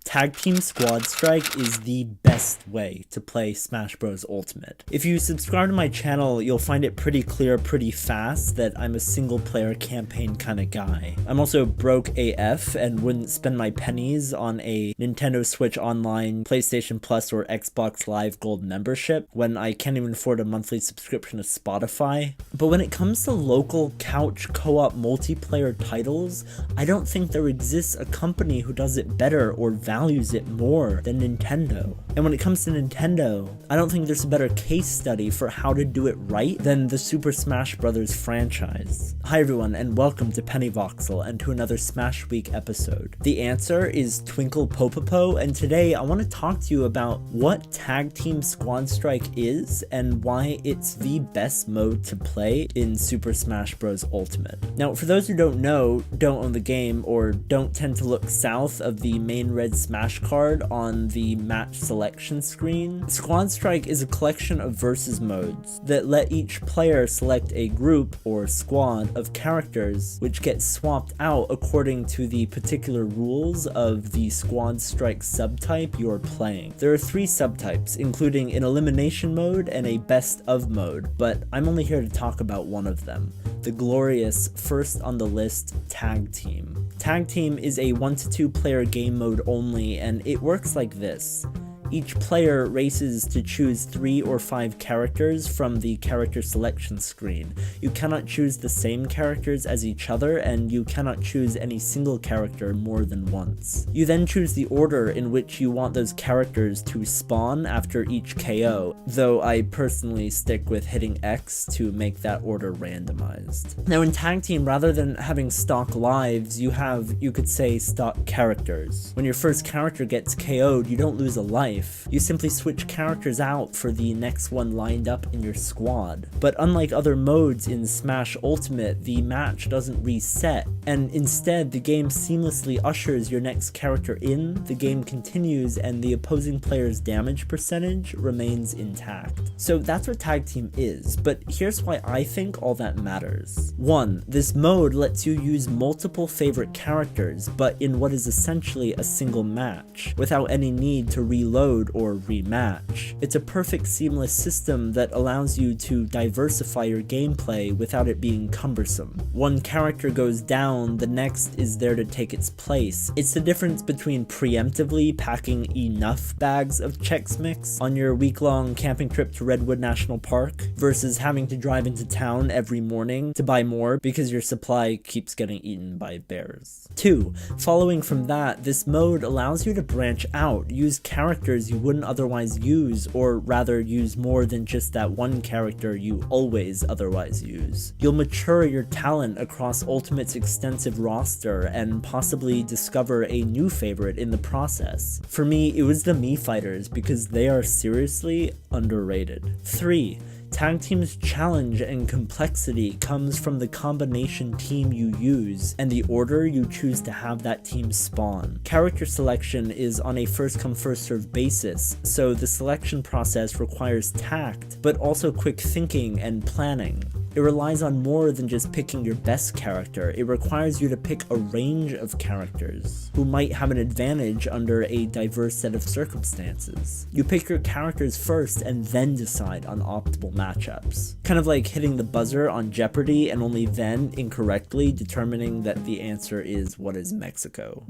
Tag Team Squad Strike is the best way to play Smash Bros. Ultimate. If you subscribe to my channel, you'll find it pretty clear pretty fast that I'm a single player campaign kind of guy. I'm also broke AF and wouldn't spend my pennies on a Nintendo Switch Online, PlayStation Plus, or Xbox Live Gold membership when I can't even afford a monthly subscription to Spotify. But when it comes to local couch co-op multiplayer titles, I don't think there exists a company who does it better or values it more than Nintendo. And when it comes to Nintendo, I don't think there's a better case study for how to do it right than the Super Smash Bros. Franchise. Hi everyone, and welcome to Penny Voxel and to another Smash Week episode. The answer is Twinkle Popopo, and today I want to talk to you about what Tag Team Squad Strike is and why it's the best mode to play in Super Smash Bros. Ultimate. Now, for those who don't know, don't own the game, or don't tend to look south of the main red Smash card on the match selection screen, Squad Strike is a collection of versus modes that let each player select a group or squad of characters which get swapped out according to the particular rules of the Squad Strike subtype you're playing. There are 3 subtypes, including an elimination mode and a best of mode, but I'm only here to talk about one of them, the glorious first on the list Tag Team. Tag Team is a 1 to 2 player game mode only, and it works like this. Each player races to choose 3 or 5 characters from the character selection screen. You cannot choose the same characters as each other, and you cannot choose any single character more than once. You then choose the order in which you want those characters to spawn after each KO, though I personally stick with hitting X to make that order randomized. Now in Tag Team, rather than having stock lives, you have, you could say, stock characters. When your first character gets KO'd, you don't lose a life. You simply switch characters out for the next one lined up in your squad. But unlike other modes in Smash Ultimate, the match doesn't reset, and instead the game seamlessly ushers your next character in, the game continues, and the opposing player's damage percentage remains intact. So that's what Tag Team is, but here's why I think all that matters. 1. This mode lets you use multiple favorite characters, but in what is essentially a single match, without any need to reload or rematch. It's a perfect seamless system that allows you to diversify your gameplay without it being cumbersome. One character goes down, the next is there to take its place. It's the difference between preemptively packing enough bags of Chex Mix on your week-long camping trip to Redwood National Park versus having to drive into town every morning to buy more because your supply keeps getting eaten by bears. 2. Following from that, this mode allows you to branch out, use characters you wouldn't otherwise use, or rather use more than just that one character you always otherwise use. You'll mature your talent across Ultimate's extensive roster and possibly discover a new favorite in the process. For me, it was the Mii Fighters because they are seriously underrated. 3. Tag Team's challenge and complexity comes from the combination team you use and the order you choose to have that team spawn. Character selection is on a first-come first-served basis, so the selection process requires tact, but also quick thinking and planning. It relies on more than just picking your best character. It requires you to pick a range of characters who might have an advantage under a diverse set of circumstances. You pick your characters first and then decide on optimal matchups. Kind of like hitting the buzzer on Jeopardy and only then incorrectly determining that the answer is what is Mexico.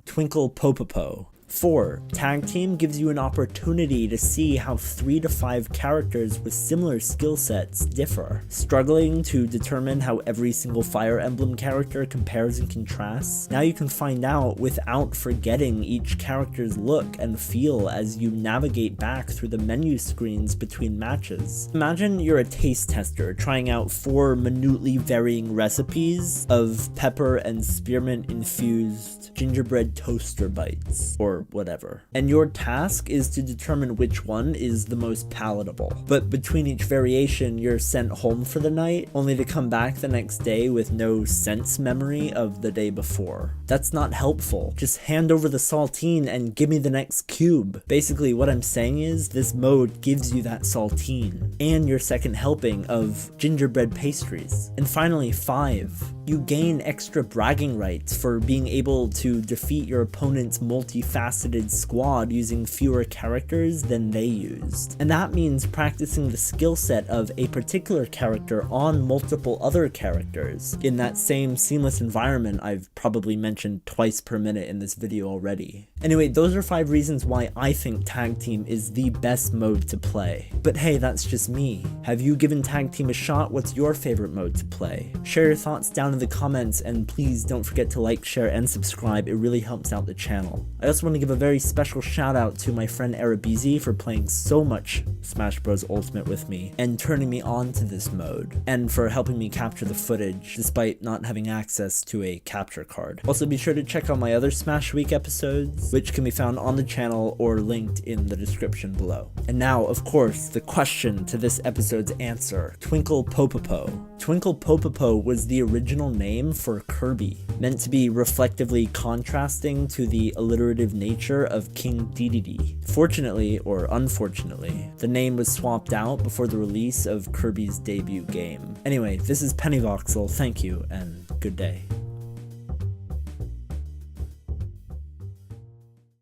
Twinkle Popopo. 4. Tag Team gives you an opportunity to see how 3 to 5 characters with similar skill sets differ. Struggling to determine how every single Fire Emblem character compares and contrasts? Now you can find out without forgetting each character's look and feel as you navigate back through the menu screens between matches. Imagine you're a taste tester trying out 4 minutely varying recipes of pepper and spearmint infused gingerbread toaster bites, or whatever. And your task is to determine which one is the most palatable. But between each variation, you're sent home for the night, only to come back the next day with no sense memory of the day before. That's not helpful. Just hand over the saltine and give me the next cube. Basically, what I'm saying is, this mode gives you that saltine, and your second helping of gingerbread pastries. And finally, 5. You gain extra bragging rights for being able to defeat your opponent's multifaceted squad using fewer characters than they used. And that means practicing the skill set of a particular character on multiple other characters in that same seamless environment I've probably mentioned twice per minute in this video already. Anyway, those are 5 reasons why I think Tag Team is the best mode to play. But hey, that's just me. Have you given Tag Team a shot? What's your favorite mode to play? Share your thoughts down in the comments, and please don't forget to like, share, and subscribe. It really helps out the channel. I also want to give a very special shout out to my friend Arabizi for playing so much Smash Bros. Ultimate with me and turning me on to this mode, and for helping me capture the footage despite not having access to a capture card. Also, be sure to check out my other Smash Week episodes, which can be found on the channel or linked in the description below. And now, of course, the question to this episode's answer: Twinkle Popopo. Twinkle Popopo was the original name for Kirby, meant to be reflectively contrasting to the alliterative nature of King Dedede. Fortunately, or unfortunately, the name was swapped out before the release of Kirby's debut game. Anyway, this is Penny Voxel, thank you, and good day.